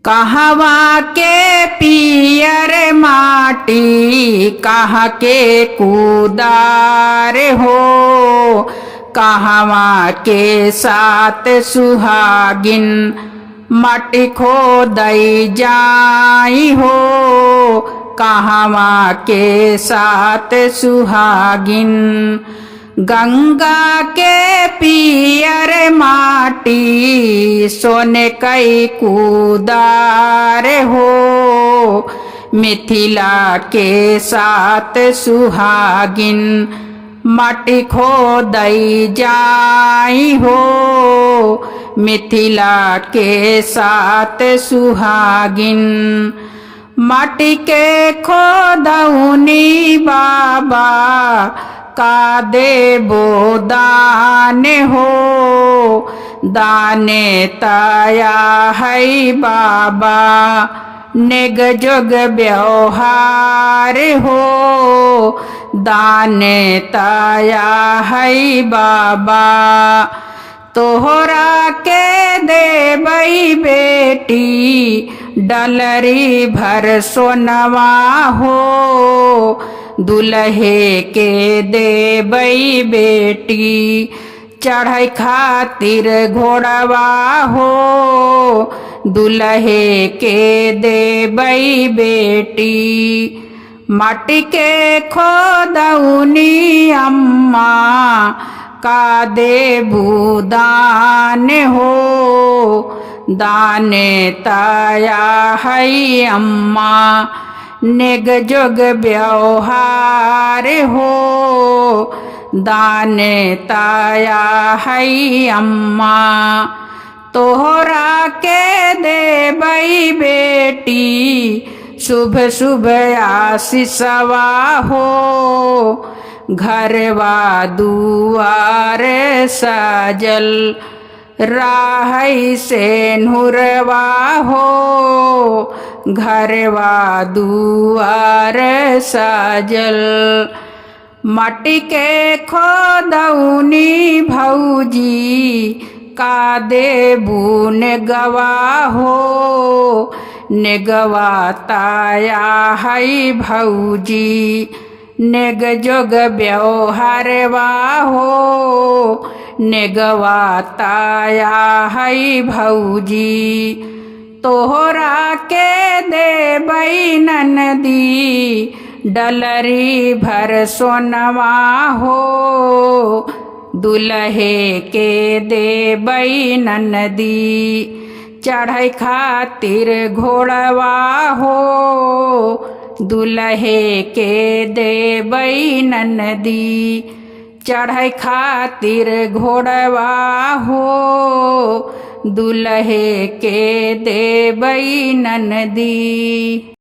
कहवा के पियर माटी कहाँ के कुदार हो, कहवा के साथ सुहागिन माटी खोदई जाई हो, कहवा के साथ सुहागिन। गंगा के पियर माटी सोने कई कुदार हो, मिथिला के साथ सुहागिन माटी खोदई जाई हो, मिथिला के साथ सुहागिन। माटी के खोदौनी बाबा का देबो दान हो, दाने ताया है बाबा नेग जोग व्यवहार हो, दाने ताया है बाबा। तोहरा के देबई बेटी डलरी भर सोनवा हो, दुल्हे के देबई बेटी चढ़ाई खातिर घोड़वा हो, दुल्हे के देबई बेटी। माटी के खोदौनी अम्मा का देबू दान हो, दाने ताया है अम्मा नेग जोग व्यवहार हो, दाने ताया है अम्मा। तोहरा के देबई बेटी शुभ शुभ आशीषवा हो, घरवा दुआर सजल राहई से नूरवा हो, घरवा दुआर सजल। माटी के खोदौनी भौजी का देबू नेगवा हो, नेगवा ताया है भौजी नेग जोग व्यवहारवा हो, नेगवा ताया है भौजी। तोहरा के देबई ननदी डलरी भर सोनवा हो, दुल्हे के देबई ननदी चढ़ाई खातिर घोड़वा हो, दुल्हे के देबई ननदी चढ़ाई खातिर घोड़वा हो, दुल्हे के देबई ननदी।